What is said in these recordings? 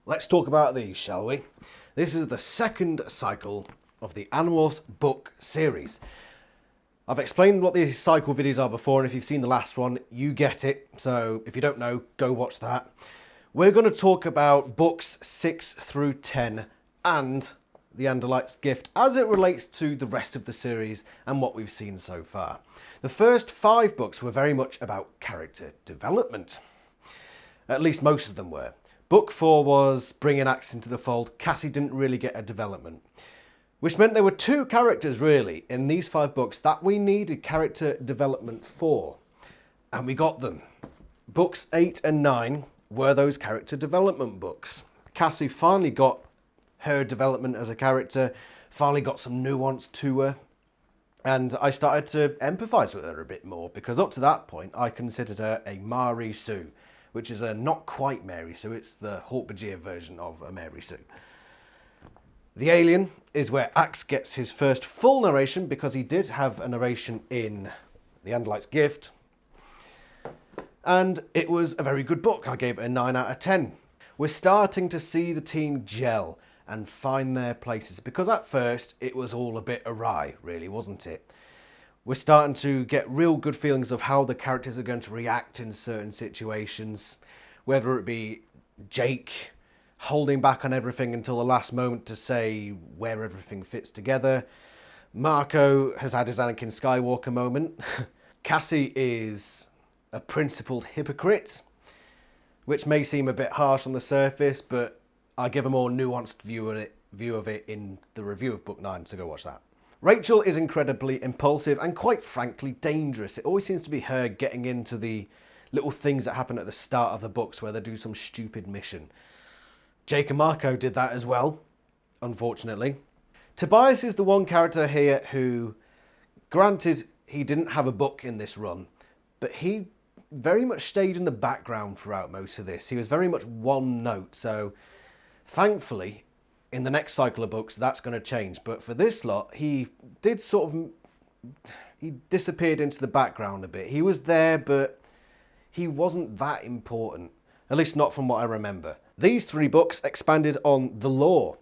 Let's talk about these, shall we? This is the second cycle of the Animorphs book series. I've explained what these cycle videos are before, and if you've seen the last one, you get it. So if you don't know, go watch that. We're going to talk about books 6 through 10 and The Andalite's Gift as it relates to the rest of the series and what we've seen so far. The first 5 books were very much about character development. At least most of them were. Book 4 was bringing Axe into the fold. Cassie didn't really get a development, which meant there were 2 characters really in these 5 books that we needed character development for, and we got them. Books 8 and 9 were those character development books. Cassie finally got her development as a character, finally got some nuance to her, and I started to empathise with her a bit more, because up to that point I considered her a Mary Sue, which is a not quite Mary Sue, it's the Hork-Bajir version of a Mary Sue. The Alien is where Axe gets his first full narration, because he did have a narration in The Andalite's Gift. And it was a very good book. I gave it a 9 out of 10. We're starting to see the team gel and find their places, because at first it was all a bit awry, really, wasn't it? We're starting to get real good feelings of how the characters are going to react in certain situations, whether it be Jake holding back on everything until the last moment to say where everything fits together. Marco has had his Anakin Skywalker moment. Cassie is a principled hypocrite, which may seem a bit harsh on the surface, but I give a more nuanced view of it in the review of Book 9, so go watch that. Rachel is incredibly impulsive and quite frankly dangerous. It always seems to be her getting into the little things that happen at the start of the books where they do some stupid mission. Jake and Marco did that as well, unfortunately. Tobias is the one character here who, granted, he didn't have a book in this run, but he very much stayed in the background throughout most of this. He was very much one note, so thankfully, in the next cycle of books, that's going to change. But for this lot, he did he disappeared into the background a bit. He was there, but he wasn't that important. At least not from what I remember. These 3 books expanded on the lore,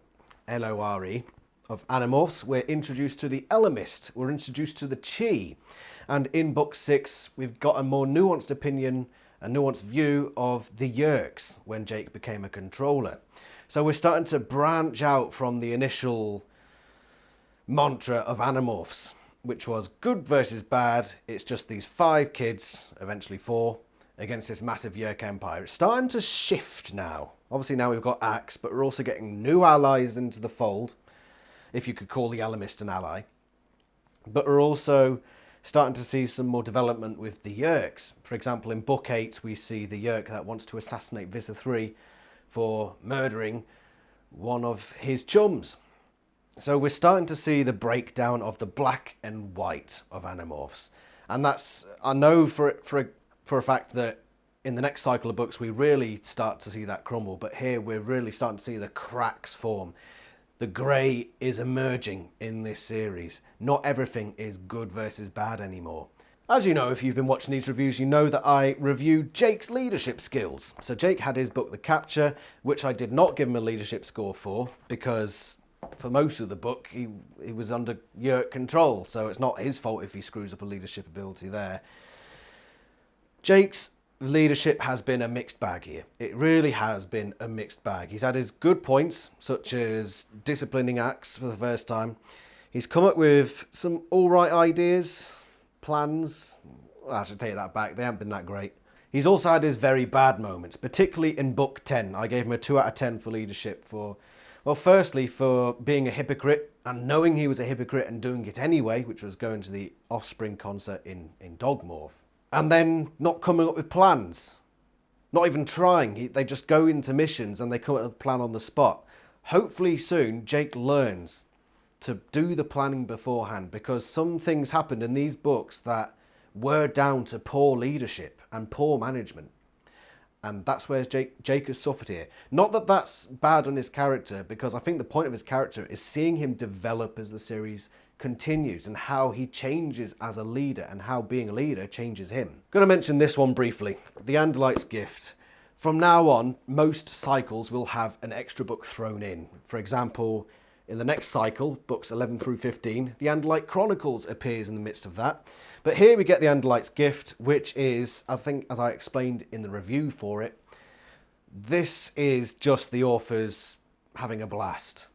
L-O-R-E, of Animorphs. We're introduced to the Elemist. We're introduced to the Chi. And in book 6, we've got a more nuanced opinion, a nuanced view of the Yeerks when Jake became a controller. So we're starting to branch out from the initial mantra of Animorphs, which was good versus bad. It's just these 5 kids, eventually 4, against this massive Yeerk empire. It's starting to shift now. Obviously now we've got Axe, but we're also getting new allies into the fold, if you could call the Elemist an ally. But we're also starting to see some more development with the Yeerks. For example, in book 8, we see the Yeerk that wants to assassinate Visser 3 for murdering one of his chums. So we're starting to see the breakdown of the black and white of Animorphs. And that's, I know for a fact that in the next cycle of books we really start to see that crumble, but here we're really starting to see the cracks form. The grey is emerging in this series. Not everything is good versus bad anymore. As you know, if you've been watching these reviews, you know that I reviewed Jake's leadership skills. So Jake had his book, The Capture, which I did not give him a leadership score for, because for most of the book, he was under Yeerk control, so it's not his fault if he screws up a leadership ability there. Jake's leadership has been a mixed bag here. It really has been a mixed bag. He's had his good points, such as disciplining Axe for the first time. He's come up with some alright ideas, plans. Well, I should take that back, they haven't been that great. He's also had his very bad moments, particularly in book 10. I gave him a 2 out of 10 for leadership for, well, firstly for being a hypocrite and knowing he was a hypocrite and doing it anyway, which was going to the Offspring concert in Dogmorph. And then not coming up with plans. Not even trying. They just go into missions and they come up with a plan on the spot. Hopefully soon Jake learns to do the planning beforehand, because some things happened in these books that were down to poor leadership and poor management. And that's where Jake has suffered here. Not that that's bad on his character, because I think the point of his character is seeing him develop as the series continues and how he changes as a leader and how being a leader changes him. I'm going to mention this one briefly. The Andalite's Gift. From now on, most cycles will have an extra book thrown in. For example, in the next cycle, books 11 through 15, the Andalite Chronicles appears in the midst of that. But here we get the Andalite's Gift, which is, I think, as I explained in the review for it, this is just the authors having a blast.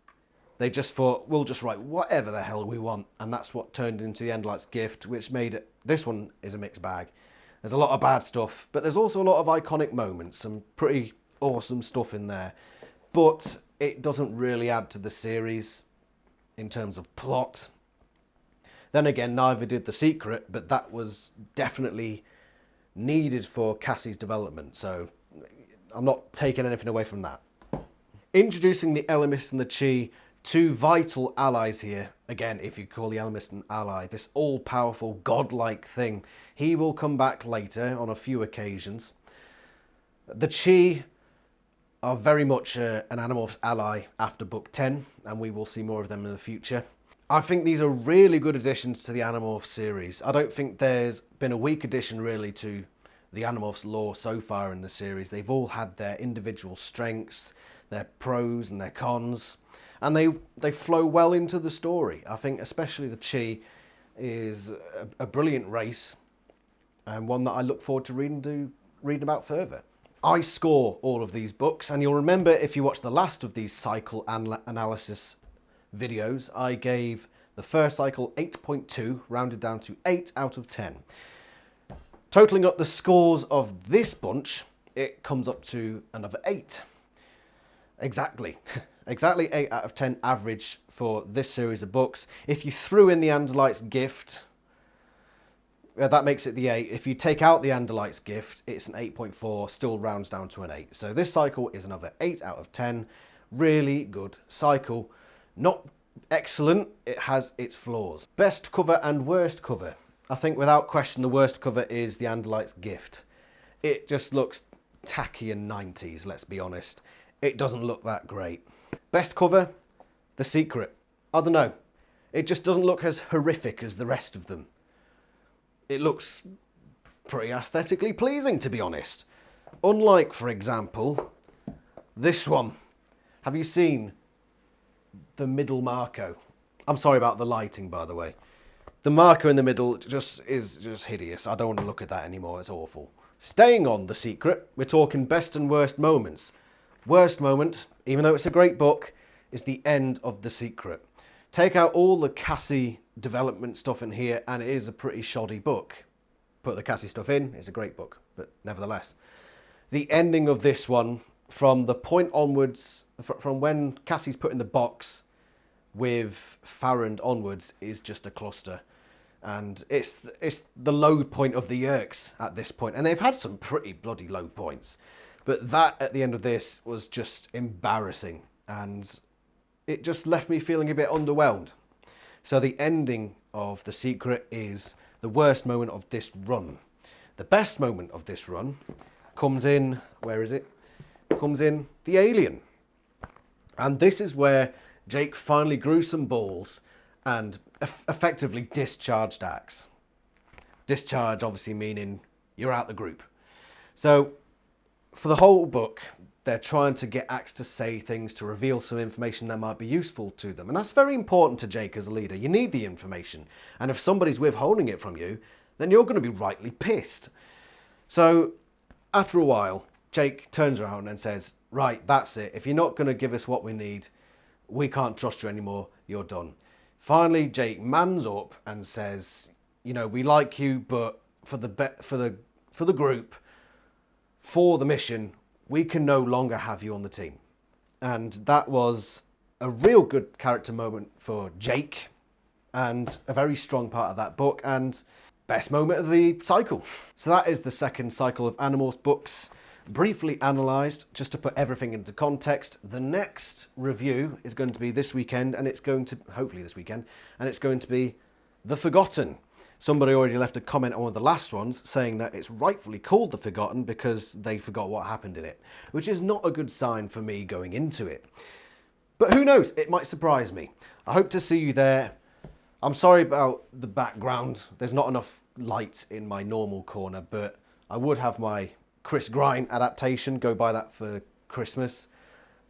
They just thought, we'll just write whatever the hell we want. And that's what turned into the Andalite's Gift, which made it, this one is a mixed bag. There's a lot of bad stuff, but there's also a lot of iconic moments, some pretty awesome stuff in there. But it doesn't really add to the series in terms of plot. Then again, neither did The Secret, but that was definitely needed for Cassie's development, so I'm not taking anything away from that. Introducing the Ellimist and the Chi, two vital allies here. Again, if you call the Ellimist an ally, this all-powerful, godlike thing. He will come back later on a few occasions. The Chi are very much an Animorphs ally after book 10, and we will see more of them in the future. I think these are really good additions to the Animorphs series. I don't think there's been a weak addition really to the Animorphs lore so far in the series. They've all had their individual strengths, their pros and their cons, and they flow well into the story. I think especially the Chi is a brilliant race, and one that I look forward to reading about further. I score all of these books, and you'll remember if you watched the last of these cycle analysis videos, I gave the first cycle 8.2, rounded down to 8 out of 10. Totaling up the scores of this bunch, it comes up to another 8. Exactly. Exactly 8 out of 10 average for this series of books. If you threw in the Andalite's Gift, that makes it the 8. If you take out the Andalite's Gift, it's an 8.4, still rounds down to an 8. So this cycle is another 8 out of 10. Really good cycle. Not excellent, it has its flaws. Best cover and worst cover. I think without question the worst cover is the Andalite's Gift. It just looks tacky and 90s, let's be honest. It doesn't look that great. Best cover, The Secret. I don't know. It just doesn't look as horrific as the rest of them. It looks pretty aesthetically pleasing, to be honest. Unlike, for example, this one. Have you seen the middle Marco? I'm sorry about the lighting, by the way. The Marco in the middle is just hideous. I don't want to look at that anymore. It's awful. Staying on The Secret, we're talking best and worst moments. Worst moment, even though it's a great book, is the end of The Secret. Take out all the Cassie development stuff in here, and it is a pretty shoddy book. Put the Cassie stuff in, it's a great book, but nevertheless. The ending of this one, from the point onwards, from when Cassie's put in the box with Farrand onwards, is just a cluster. And it's the low point of the Yerks at this point. And they've had some pretty bloody low points. But that, at the end of this, was just embarrassing. And it just left me feeling a bit underwhelmed. So the ending of The Secret is the worst moment of this run. The best moment of this run comes in, where is it? Comes in The Alien. And this is where Jake finally grew some balls and effectively discharged Axe. Discharge obviously meaning you're out the group. So for the whole book, they're trying to get Axe to say things, to reveal some information that might be useful to them. And that's very important to Jake as a leader. You need the information. And if somebody's withholding it from you, then you're going to be rightly pissed. So after a while, Jake turns around and says, right, that's it. If you're not going to give us what we need, we can't trust you anymore. You're done. Finally, Jake mans up and says, you know, we like you, but for the group, for the mission, we can no longer have you on the team. And that was a real good character moment for Jake, and a very strong part of that book, and best moment of the cycle. So that is the second cycle of Animorphs books, briefly analysed, just to put everything into context. The next review is going to be this weekend, and it's going to, hopefully this weekend, and it's going to be The Forgotten. Somebody already left a comment on one of the last ones saying that it's rightfully called The Forgotten because they forgot what happened in it, which is not a good sign for me going into it. But who knows, it might surprise me. I hope to see you there. I'm sorry about the background. There's not enough light in my normal corner, but I would have my Chris Grine adaptation, go buy that for Christmas.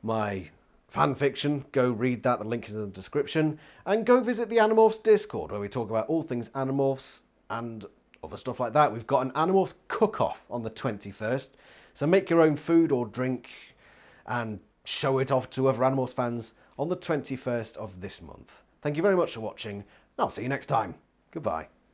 My fan fiction, go read that, the link is in the description. And go visit the Animorphs Discord, where we talk about all things Animorphs and other stuff like that. We've got an Animorphs cook-off on the 21st, so make your own food or drink and show it off to other Animorphs fans on the 21st of this month. Thank you very much for watching, and I'll see you next time. Goodbye.